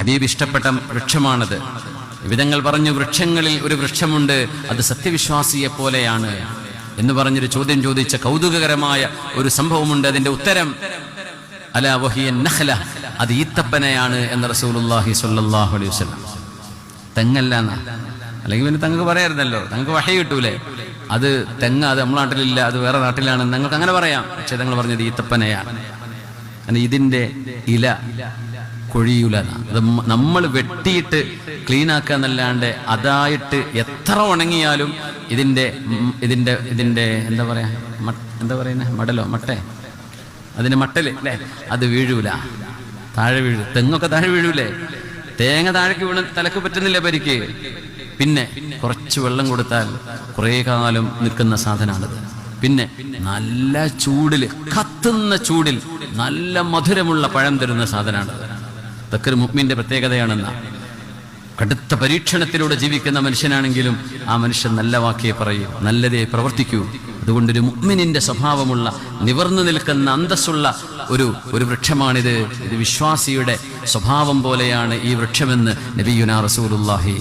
ഹബീബ് ഇഷ്ടപ്പെട്ട വൃക്ഷമാണത്. വിധങ്ങൾ പറഞ്ഞു, വൃക്ഷങ്ങളിൽ ഒരു വൃക്ഷമുണ്ട്, അത് സത്യവിശ്വാസിയെ പോലെയാണ് എന്ന് പറഞ്ഞൊരു ചോദ്യം ചോദിച്ച കൗതുകകരമായ ഒരു സംഭവമുണ്ട്. അതിന്റെ ഉത്തരം അലാ വഹിയ നഖ്ല, അത് ഈത്തപ്പനയാണ് എന്ന് റസൂലുള്ളാഹി സ്വല്ലല്ലാഹു അലൈഹി വസല്ലം. തെങ്ങല്ല, അല്ലെങ്കിൽ പിന്നെ തങ്ങൾക്ക് പറയായിരുന്നല്ലോ, തങ്ങൾക്ക് വഹി കിട്ടൂലേ, അത് തെങ്ങ്, അത് നമ്മുടെ നാട്ടിലില്ല, അത് വേറെ നാട്ടിലാണ്, നിങ്ങൾക്ക് അങ്ങനെ പറയാം. പക്ഷെ തങ്ങൾ പറഞ്ഞത് ഈത്തപ്പനയാണ്. ഇതിന്റെ ഇല കൊഴിയൂല, അത് നമ്മൾ വെട്ടിയിട്ട് ക്ലീൻ ആക്കുക എന്നല്ലാണ്ട് അതായിട്ട് എത്ര ഉണങ്ങിയാലും ഇതിന്റെ എന്താ പറയാ, എന്താ പറയുന്നത്, മടലോ മട്ടേ, അതിന്റെ മട്ടല് അല്ലേ, അത് വീഴൂല, താഴെ വീഴും. തെങ്ങൊക്കെ താഴെ വീഴൂലേ, തേങ്ങ താഴേക്ക് വീണ് തലക്ക് പറ്റുന്നില്ല പരിക്ക്. പിന്നെ കുറച്ച് വെള്ളം കൊടുത്താൽ കുറേ കാലം നിൽക്കുന്ന സാധനമാണിത്. പിന്നെ നല്ല ചൂടിൽ, കത്തുന്ന ചൂടിൽ നല്ല മധുരമുള്ള പഴം തരുന്ന സാധനമാണിത്. ഇതൊക്കെ ഒരു മുഅ്മിന്റെ പ്രത്യേകതയാണെന്ന. കടുത്ത പരീക്ഷണത്തിലൂടെ ജീവിക്കുന്ന മനുഷ്യനാണെങ്കിലും ആ മനുഷ്യൻ നല്ല വാക്കേ പറയൂ, നല്ലതേ പ്രവർത്തിക്കൂ. അതുകൊണ്ടൊരു മുഅ്മിനിന്റെ സ്വഭാവമുള്ള, നിവർന്നു നിൽക്കുന്ന, അന്തസ്സുള്ള ഒരു വൃക്ഷമാണിത്. ഇത് വിശ്വാസിയുടെ സ്വഭാവം പോലെയാണ് ഈ വൃക്ഷമെന്ന് നബിയുനാ റസൂലുള്ളാഹി